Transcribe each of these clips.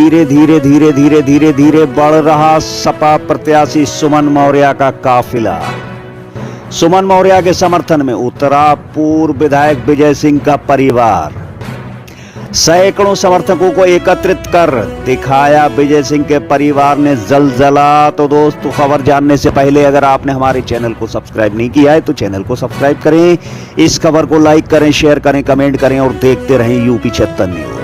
धीरे धीरे धीरे धीरे धीरे धीरे बढ़ रहा सपा प्रत्याशी सुमन मौर्य का काफिला। सुमन मौर्य के समर्थन में उतरा पूर्व विधायक विजय सिंह का परिवार। सैकड़ों समर्थकों को एकत्रित कर दिखाया विजय सिंह के परिवार ने जलजला। तो दोस्तों, खबर जानने से पहले अगर आपने हमारे चैनल को सब्सक्राइब नहीं किया है तो चैनल को सब्सक्राइब करें, इस खबर को लाइक करें, शेयर करें, कमेंट करें और देखते रहें यूपी 76 न्यूज।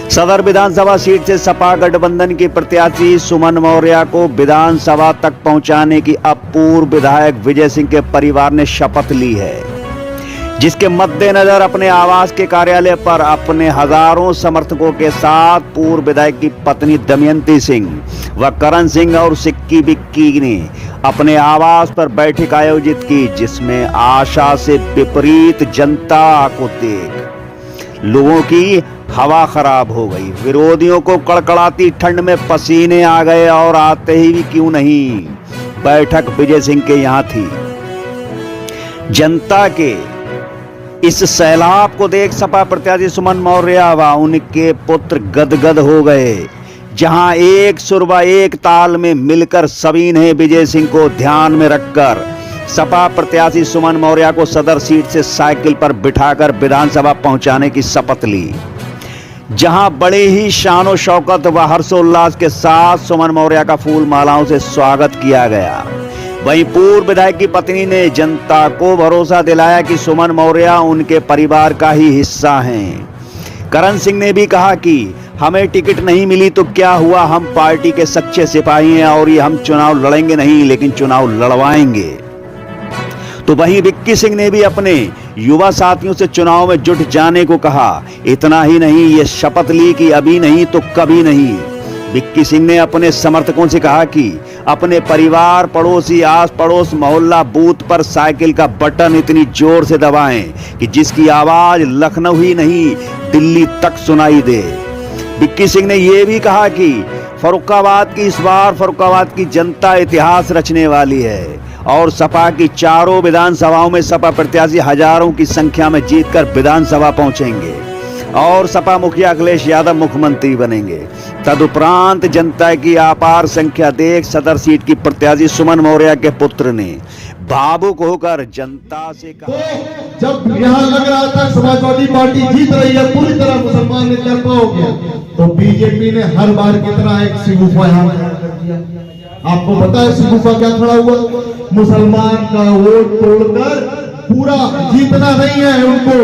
सदर विधानसभा सीट से सपा गठबंधन की प्रत्याशी सुमन मौर्य को विधानसभा तक पहुंचाने की अब पूर्व विधायक विजय सिंह के परिवार ने शपथ ली है, जिसके मद्देनजर अपने आवास के कार्यालय पर अपने हजारों समर्थकों के साथ पूर्व विधायक की पत्नी दमयंती सिंह व करण सिंह और सिक्की बिक्की ने अपने आवास पर बैठक आयोजित की, जिसमें आशा से विपरीत जनता को देख लोगों की हवा खराब हो गई। विरोधियों को कड़कड़ाती ठंड में पसीने आ गए और आते ही भी क्यों नहीं, बैठक विजय सिंह के यहां थी। जनता के इस सैलाब को देख सपा प्रत्याशी सुमन मौर्य व उनके पुत्र गदगद हो गए। जहां एक सुर व एक ताल में मिलकर सभी ने विजय सिंह को ध्यान में रखकर सपा प्रत्याशी सुमन मौर्य को सदर सीट से साइकिल पर बिठाकर विधानसभा पहुंचाने की शपथ ली। जहां बड़े ही शानो शौकत व हर्षोल्लास के साथ सुमन मौर्य का फूल मालाओं से स्वागत किया गया, वहीं पूर्व विधायक की पत्नी ने जनता को भरोसा दिलाया कि सुमन मौर्य उनके परिवार का ही हिस्सा हैं। करण सिंह ने भी कहा कि हमें टिकट नहीं मिली तो क्या हुआ, हम पार्टी के सच्चे सिपाही हैं और ये हम चुनाव लड़ेंगे नहीं लेकिन चुनाव लड़वाएंगे। तो वहीं विक्की सिंह ने भी अपने युवा साथियों से चुनाव में जुट जाने को कहा। इतना ही नहीं, ये शपथ ली कि अभी नहीं तो कभी नहीं। विक्की सिंह ने अपने समर्थकों से कहा कि अपने परिवार, पड़ोसी, आस पड़ोस, मोहल्ला, बूथ पर साइकिल का बटन इतनी जोर से दबाएं कि जिसकी आवाज लखनऊ ही नहीं दिल्ली तक सुनाई दे। विक्की सिंह ने यह भी कहा कि इस बार फर्रुखाबाद की जनता इतिहास रचने वाली है और सपा की चारों विधानसभाओं में सपा प्रत्याशी हजारों की संख्या में जीतकर विधानसभा पहुंचेंगे और सपा मुखिया अखिलेश यादव मुख्यमंत्री बनेंगे। तदुपरांत जनता की अपार संख्या देख सदर सीट की प्रत्याशी सुमन मौर्य के पुत्र ने भावुक होकर जनता से कहा, जब यहाँ लग रहा था समाजवादी पार्टी जीत रही है, पूरी तरह मुसलमान ने तरफा हो गया, तो बीजेपी ने हर बार की तरह एक सिगुफा यहाँ कर दिया। आपको पता है सिगुफा क्या खड़ा हुआ? मुसलमान का वोट तोड़कर पूरा जीतना नहीं है उनको,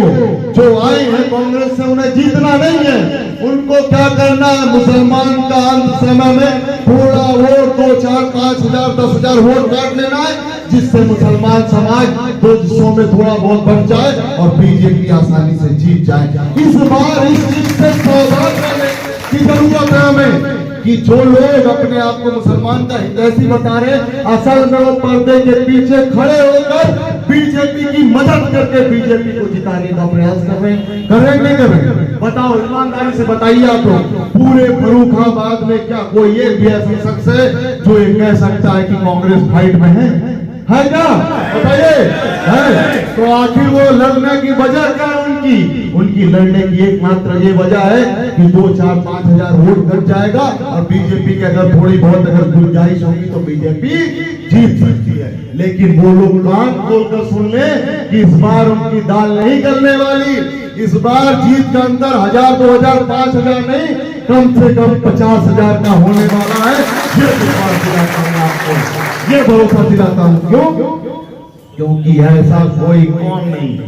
जो आए हैं कांग्रेस से उन्हें जीतना नहीं है, उनको क्या करना है, मुसलमान का अंत समय में थोड़ा वोट 2, 4, 5 हजार 10 हजार वोट काट लेना है, जिससे मुसलमान समाज दो हिस्सों में थोड़ा बहुत बन जाए और बीजेपी आसानी से जीत जाए। इस बार इस चीज से सावधान रहने की जरूरत है हमें कि जो लोग अपने आप को मुसलमान का हितैषी बता रहे, असल में वो पर्दे के पीछे खड़े होकर बीजेपी की मदद करके बीजेपी को जिताने का प्रयास कर रहे हैं। करेंगे करेंगे बताओ, ईमानदारी से बताइए आप लोग, पूरे फर्रुखाबाद में क्या कोई एक भी ऐसा शख्स है जो ये कह सकता है कि कांग्रेस फाइट में है क्या? बताइए है? तो आखिर वो लड़ने की वजह क्या है उनकी लड़ने की एकमात्र ये वजह है कि 2, 4, 5 हजार वोट कट जाएगा और बीजेपी के अगर थोड़ी बहुत अगर गुंजाइश होगी तो बीजेपी जीत सकती है। लेकिन वो लोग कान खोलकर सुन ले कि इस बार उनकी दाल नहीं गलने वाली, इस बार जीत का अंतर 1000, 2000, 5000 नहीं, कम से कम 50 हजार का होने वाला है। ये विश्वास दिलाता हूं आपको, ये भरोसा दिलाता हूं। क्यों? क्योंकि ऐसा कोई कौम नहीं,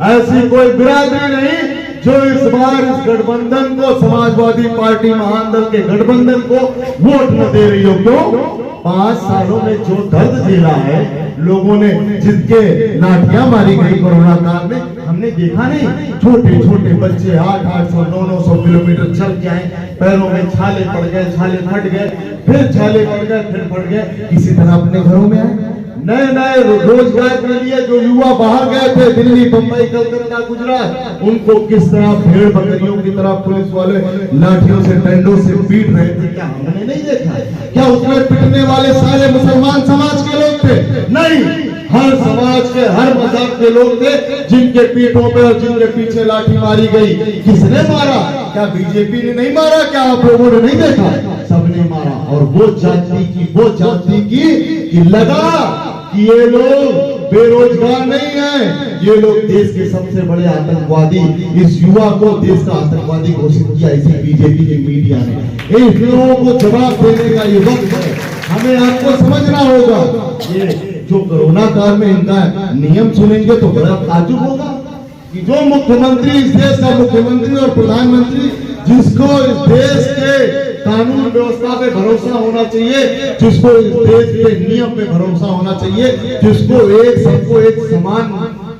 ऐसी कोई बिरादरी नहीं जो इस बार इस गठबंधन को, समाजवादी पार्टी महानदल के गठबंधन को वोट न दे रही हो। क्यों? 5 सालों में जो दर्द झेला है लोगों ने, जिनके लाठियां मारी गई कोरोना काल में, हमने देखा नहीं? छोटे छोटे बच्चे 800, 900 किलोमीटर चल के आए, पैरों में छाले पड़ गए, छाले फट गए, फिर छाले पड़ गए, फिर फट गए, किसी तरह अपने घरों में आए। नए नए रोजगार के लिए जो युवा बाहर गए थे, दिल्ली, बंबई, कलकत्ता, गुजरात, उनको किस तरह भेड़ बकरियों की तरह पुलिस वाले लाठियों से, डंडों से पीट रहे थे, क्या हमने नहीं देखा? क्या उसमें पिटने वाले सारे मुसलमान समाज के लोग थे? नहीं, हर समाज के, हर मजहब के लोग थे जिनके पीठों पे और जिनके पीछे लाठी मारी गई। किसने मारा? क्या बीजेपी ने नहीं मारा? क्या आप लोगों ने नहीं देखा? सबने मारा। और वो जाति की कि लगा कि ये लोग बेरोजगार नहीं है, ये लोग देश के सबसे बड़े आतंकवादी, इस युवा को देश का आतंकवादी घोषित किया इसी बीजेपी की मीडिया ने। इन लोगों को जवाब देने का ये वक्त है। हमें आपको समझना होगा। ये जो कोरोना काल में इनका नियम सुनेंगे तो बड़ा ताज्जुब होगा कि जो मुख्यमंत्री, इस देश का मुख्यमंत्री और प्रधानमंत्री, जिसको इस देश के कानून व्यवस्था पे भरोसा होना चाहिए, जिसको इस देश के नियम पे भरोसा होना चाहिए, जिसको सबको एक समान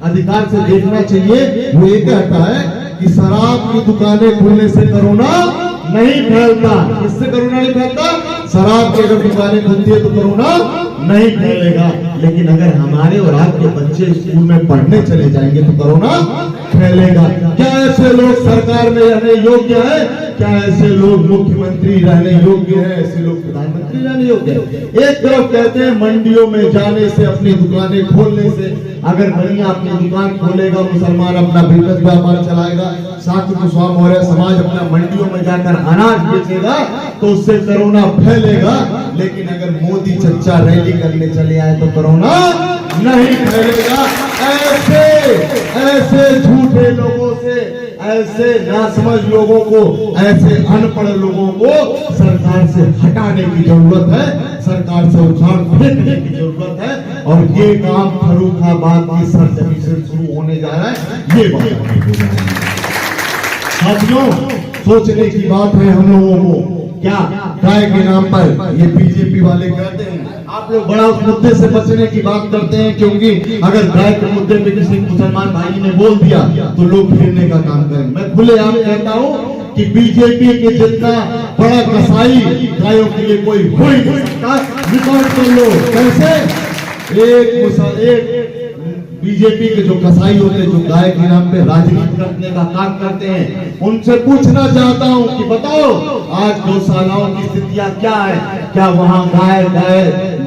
अधिकार से देखना चाहिए, वो ये कहता है कि शराब की दुकानें खुलने से कोरोना नहीं फैलता। इससे कोरोना नहीं फैलता। शराब की अगर दुकानें खुलती है तो कोरोना नहीं फैलेगा। लेकिन अगर हमारे और आपके बच्चे स्कूल में पढ़ने चले जाएंगे तो कोरोना फैलेगा। क्या ऐसे लोग सरकार में रहने योग्य है? क्या ऐसे लोग मुख्यमंत्री रहने योग्य है? ऐसे लोग प्रधानमंत्री रहने योग्य है? एक तरफ कहते हैं मंडियों में जाने से, अपनी दुकानें खोलने से, अगर बढ़िया अपनी दुकान खोलेगा, मुसलमान अपना बृहद व्यापार चलाएगा, साथ गोस्वामी मौर्य समाज अपना मंडियों में जाकर अनाज बेचेगा तो उससे कोरोना फैलेगा। लेकिन अगर मोदी चच्चा रैली करने चले आए तो कोरोना नहीं फैलेगा। ऐसे झूठे लोगों से, ऐसे नासमझ लोगों को, ऐसे अनपढ़ लोगों को सरकार से हटाने की जरूरत है, सरकार से उखाड़ फेंकने की जरूरत है। और ये काम फर्रुखाबाद की सरजमी से शुरू होने जा रहा है। ये बात साथियों, सोचने की बात है हम लोगों को। क्या गाय के नाम पर ये बीजेपी वाले कहते हैं, आप लोग बड़ा उस मुद्दे से बचने की बात करते हैं, क्योंकि अगर गाय के मुद्दे पे किसी मुसलमान भाई ने बोल दिया तो लोग फिरने का काम करें। मैं खुलेआम कहता हूँ कि बीजेपी के जितना बड़ा कसाई गायों के लिए कोई हो ही नहीं सकता। रिकॉर्ड कर लो। कैसे? एक बीजेपी के जो कसाई होते हैं, जो गाय के नाम पे राजनीति करने का काम करते हैं, उनसे पूछना चाहता हूं कि बताओ आज गौशालाओं की स्थितियां क्या है? क्या वहां गाय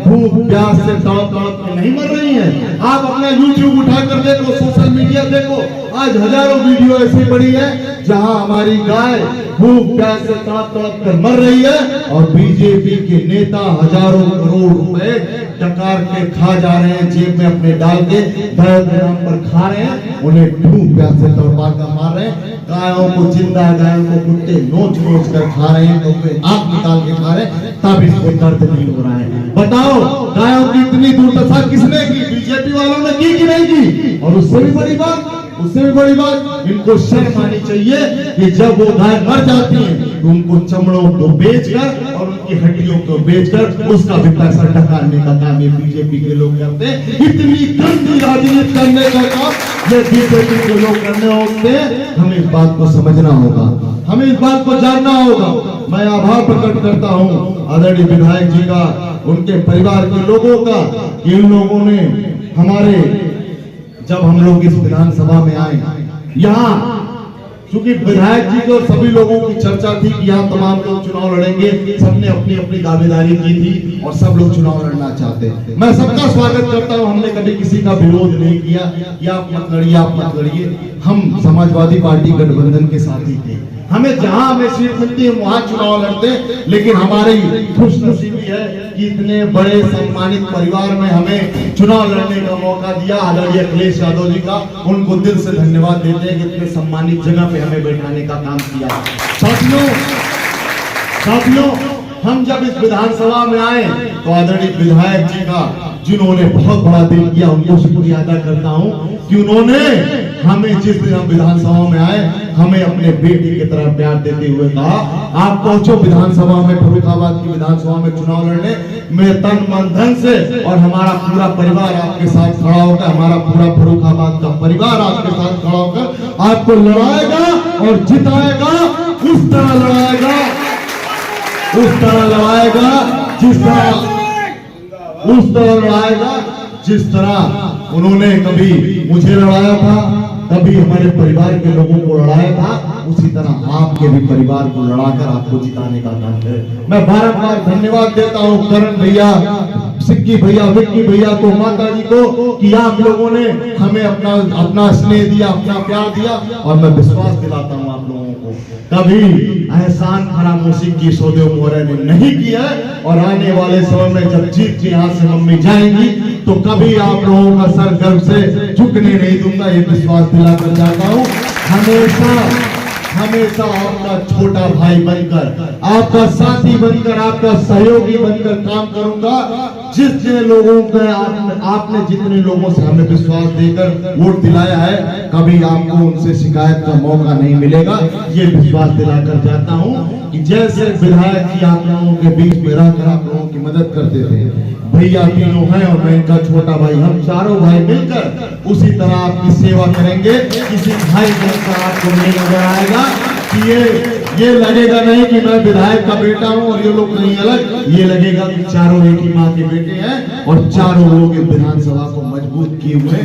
भूख प्यास से तड़प के नहीं मर रही हैं? आप अपना यूट्यूब उठाकर देखो, सोशल मीडिया देखो, आज हजारों वीडियो ऐसी पड़ी है जहां हमारी गाय भूख प्यास से तड़प कर मर रही है और बीजेपी के नेता हजारों करोड़ रुपए टकार के खा जा रहे हैं, जेब में अपने डाल के दर्द नाम पर खा रहे हैं, उन्हें भूख प्यास से तड़पा कर मार रहे हैं। गायों को, जिंदा गायों को कुत्ते नोच कर खा रहे हैं, तो आग निकाल के खा रहे हैं, तब इसको दर्द नहीं हो रहा है। बताओ, गायों की इतनी दुर्दशा किसने की? बीजेपी वालों ने की कि नहीं की? और उससे भी बड़ी बात, इनको शर्म आनी चाहिए कि जब वो गाय मर जाती है तो उनको चमड़ों को बेचकर और उनकी हड्डियों को बेचकर उसका भी पैसा टकारने का काम ये बीजेपी के लोग करते हैं। इतनी गंदी राजनीति करने का काम ये बीजेपी के लोग करने होते हैं। हमें इस बात को समझना होगा, हमें इस बात को जानना होगा। मैं आभार प्रकट करता हूँ आदरणीय विधायक जी का, उनके परिवार के लोगों का, इन लोगों ने हमारे, जब हम लोग इस विधानसभा में आए, यहाँ चूंकि विधायक जी को सभी लोगों की चर्चा थी कि यहाँ तमाम लोग चुनाव लड़ेंगे, सबने अपनी अपनी दावेदारी की थी और सब लोग चुनाव लड़ना चाहते हैं। मैं सबका स्वागत करता हूँ। हमने कभी किसी का विरोध नहीं किया कि आप मत लड़िए, आप मत लड़िए। हम समाजवादी पार्टी गठबंधन के साथी थे, हमें जहां हमें सीट मिलती है वहां चुनाव लड़ते हैं। लेकिन हमारी खुशनसीबी है कि इतने बड़े सम्मानित परिवार में हमें चुनाव लड़ने का मौका दिया आदरणीय अखिलेश यादव जी का, उनको दिल से धन्यवाद देते हैं कि इतने सम्मानित जगह पे हमें बैठाने का काम किया। साथियों, हम जब इस विधानसभा में आए तो आदरणीय विधायक जी का, जिन्होंने बहुत बड़ा दिल किया, उनको शुक्रिया अदा करता हूं कि उन्होंने हमें, जिस दिन हम विधानसभा में आए, हमें अपने बेटे की तरह प्यार देते हुए कहा, आप पहुंचो विधानसभा में, फर्रुखाबाद की विधानसभा में चुनाव लड़ने, मैं तन मन धन से और हमारा पूरा परिवार आपके साथ खड़ा होकर, हमारा पूरा फर्रुखाबाद का परिवार आपके साथ खड़ा होकर आपको लड़ाएगा और जिताएगा। उस तरह लड़ाएगा जिस तरह उन्होंने कभी मुझे लड़ाया था, कभी हमारे परिवार के लोगों को लड़ाया था, उसी तरह आपके भी परिवार को लड़ाकर आपको जिताने का काम है। मैं बार-बार धन्यवाद देता हूँ करण भैया सिक्की भैया, विक्की भैया को, माता जी को कि आप लोगों ने हमें अपना स्नेह दिया, अपना प्यार दिया। और मैं विश्वास दिलाता हूँ आप लोगों को, कभी एहसान फरामोशी की सोदेव मौर्य ने नहीं किया। और आने वाले समय में जब जीत के यहाँ से मम्मी जाएंगी तो कभी आप लोगों का सर गर्व से झुकने नहीं दूंगा, ये विश्वास दिलाकर जाता हूँ। हमेशा आपका छोटा भाई बनकर, आपका साथी बनकर, आपका सहयोगी बनकर काम करूंगा। जितने लोगों को आपने जितने लोगों से हमें विश्वास देकर वोट दिलाया है, कभी आपको उनसे शिकायत का मौका नहीं मिलेगा, ये विश्वास दिलाकर जाता हूँ। कि जैसे विधायक जी आप लोगों के बीच में रहकर आप लोगों की मदद करते थे, भैया तीनों हैं और मैं इनका छोटा भाई, हम चारों भाई मिलकर उसी तरह आपकी सेवा करेंगे। किसी भाई बहन का आपको नहीं नजर आएगा कि ये लगेगा नहीं कि मैं विधायक का बेटा हूं और ये लोग नहीं अलग, ये लगेगा कि चारों एक ही माँ के बेटे हैं और चारों लोग विधानसभा को मजबूत किए हुए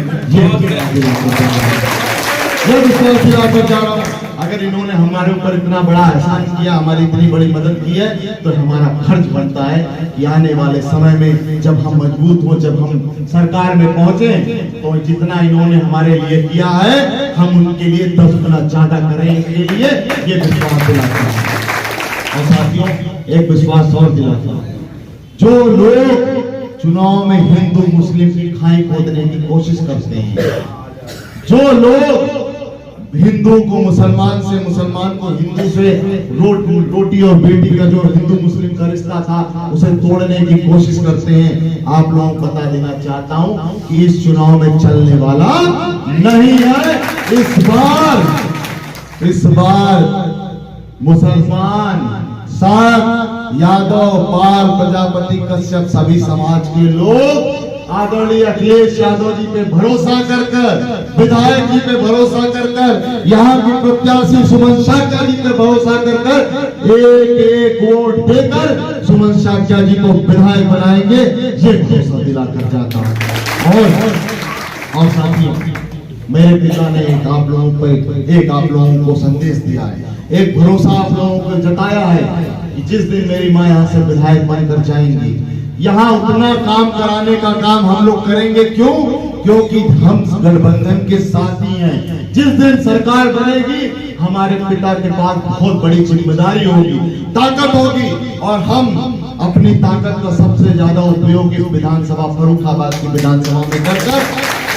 ये विश्वास दिलाकर जा रहा हूं। अगर इन्होंने हमारे ऊपर इतना बड़ा एहसान किया, हमारी इतनी बड़ी मदद की है, तो हमारा फर्ज बनता है कि आने वाले समय में जब हम मजबूत हो, जब हम सरकार में पहुंचे, तो जितना इन्होंने हमारे लिए किया है हम उनके लिए 10 गुना ज्यादा करें, इसके लिए ये विश्वास दिलाता हूं। और साथियों, एक विश्वास और दिलाता हूं, जो लोग चुनाव में हिंदू मुस्लिम की खाई खोदने की कोशिश करते हैं, जो लोग हिंदू को मुसलमान से, मुसलमान को हिंदू से, रोटी और बेटी का जो हिंदू मुस्लिम का रिश्ता था उसे तोड़ने की कोशिश करते हैं, आप लोगों को बता देना चाहता हूं कि इस चुनाव में चलने वाला नहीं है। इस बार मुसलमान, साथ यादव, पाल, प्रजापति, कश्यप सभी समाज के लोग आदरणीय अखिलेश यादव जी पे भरोसा कर, विधायक जी पे भरोसा कर, यहाँ की प्रत्याशी सुमन साक्या जी पे भरोसा कर एक वोट देकर सुमन साक्या जी को विधायक बनाएंगे, ये भरोसा दिलाकर जाता हूँ। और साथियों, मेरे पिता ने आप लोगों को संदेश दिया है, एक भरोसा आप लोगों को जताया है कि जिस दिन मेरी माँ यहाँ से विधायक बनकर जाएंगी, यहाँ उतना काम कराने का काम हम लोग करेंगे। क्यों? क्योंकि हम गठबंधन के साथी हैं। जिस दिन सरकार बनेगी हमारे पिता के पास बहुत बड़ी जिम्मेदारी होगी, ताकत होगी, और हम अपनी ताकत का सबसे ज्यादा उपयोग इस विधानसभा, फर्रुखाबाद की विधानसभा में कर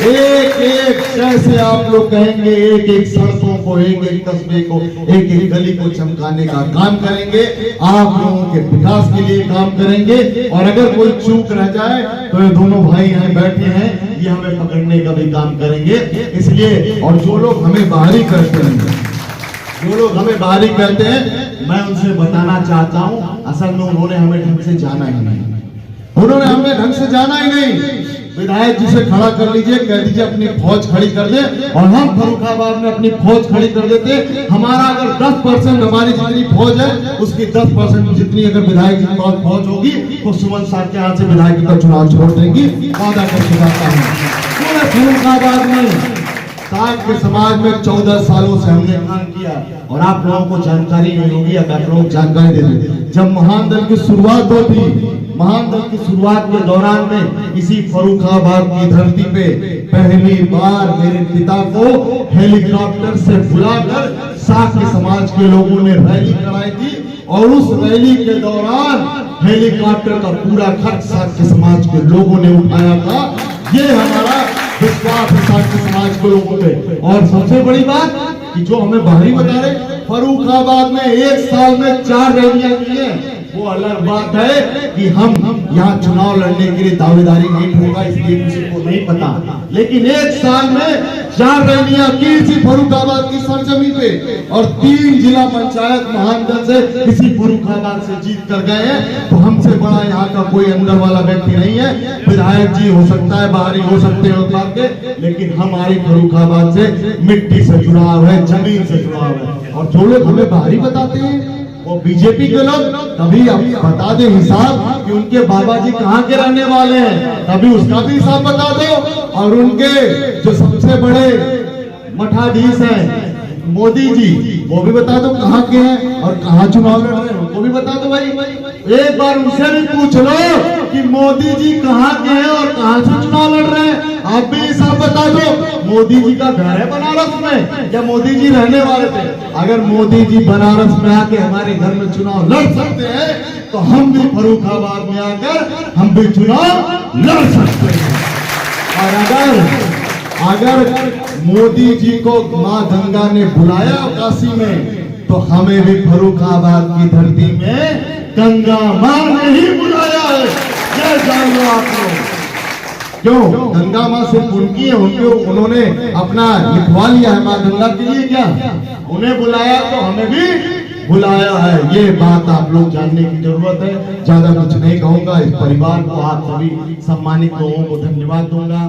एक जैसे आप लोग कहेंगे, एक सड़कों को, एक कस्बे को, एक गली को चमकाने का काम करेंगे, आप लोगों के विकास के लिए काम करेंगे। और अगर कोई चूक रह जाए तो ये दोनों भाई यहाँ बैठे हैं, ये हमें पकड़ने का भी काम करेंगे। इसलिए, और जो लोग हमें बाहरी करते हैं, जो लोग हमें बाहरी कहते हैं, मैं उनसे बताना चाहता हूँ, असल में उन्होंने हमें ढंग से जाना ही नहीं, उन्होंने हमें ढंग से जाना ही नहीं। विधायक जी से खड़ा कर लीजिए, कह दीजिए अपनी फौज खड़ी कर दे, और हम फर्रुखाबाद में अपनी फौज खड़ी कर देते। हमारा अगर 10% हमारी जितनी फौज है उसकी 10% जितनी अगर विधायक जी की फौज होगी तो सुमन साक्या से विधायक का चुनाव छोड़ देंगी, वादा करके जाता हूँ। पूरे फर्रुखाबाद में साग के समाज में 14 सालों से हमने काम किया, और आप लोगों को जानकारी नहीं होगी, अगर आप लोग जानकारी दे दें, जब महान दल की शुरुआत होती, महान दल की शुरुआत के दौरान में इसी फर्रुखाबाद की धरती पे पहली बार मेरे पिता को हेलीकॉप्टर से बुलाकर साग के समाज के लोगों ने रैली कराई थी, और उस रैली के दौरान हेलीकॉप्टर का पूरा खर्च साग के समाज के लोगों ने उठाया था। ये हमारा विश्वास है साग के समाज के लोगों पे। और सबसे बड़ी बात कि जो हमें बाहरी बता रहे, फर्रुखाबाद में एक साल में 4 रैलियां की है, वो अलग बात है कि हम यहाँ चुनाव लड़ने के लिए दावेदारी नहीं होगा, इसलिए किसी को नहीं पता, लेकिन एक साल में 4 रैलियां की इसी फर्रुखाबाद की सरजमी पे, और 3 जिला पंचायत महान दल से इसी फर्रुखाबाद से जीत कर गए हैं। तो हमसे बड़ा यहाँ का कोई अंदर वाला व्यक्ति नहीं है। विधायक जी हो सकता है, बाहरी हो सकते हैं बात के, लेकिन हमारी फर्रुखाबाद से मिट्टी से जुड़ाव है, जमीन से जुड़ाव है। और जो लोग हमें बाहरी बताते हैं वो बीजेपी के लोग, कभी आप बता दे हिसाब कि उनके बाबा जी कहाँ के रहने वाले हैं, कभी उसका भी हिसाब बता दो। और उनके जो सबसे बड़े मठाधीश हैं मोदी जी, वो भी बता दो कहाँ के हैं और कहाँ चुनाव लड़ रहे हैं, उनको भी बता दो भाई। एक बार उनसे भी पूछ लो कि मोदी जी कहाँ के हैं और कहाँ से चुनाव लड़ रहे हैं। आप भी हिसाब बता दो, मोदी जी का घर है बनारस में या मोदी जी रहने वाले थे? अगर मोदी जी बनारस में आके हमारे घर में चुनाव लड़ सकते हैं तो हम भी फर्रुखाबाद में आकर हम भी चुनाव लड़ सकते हैं। और अगर मोदी जी को मां गंगा ने बुलाया काशी में तो हमें भी फर्रुखाबाद की धरती में गंगा मां ने ही बुलाया है। ये जान लो आप लोग। क्यों? गंगा मां सिर्फ उनकी है, उन्होंने अपना लिखवा लिया है मां गंगा के लिए क्या? उन्हें बुलाया तो हमें भी बुलाया है। ये बात आप लोग जानने की जरूरत है। ज्यादा कुछ नहीं कहूंगा। इस परिवार को, आप सभी सम्मानित लोगों को धन्यवाद दूंगा।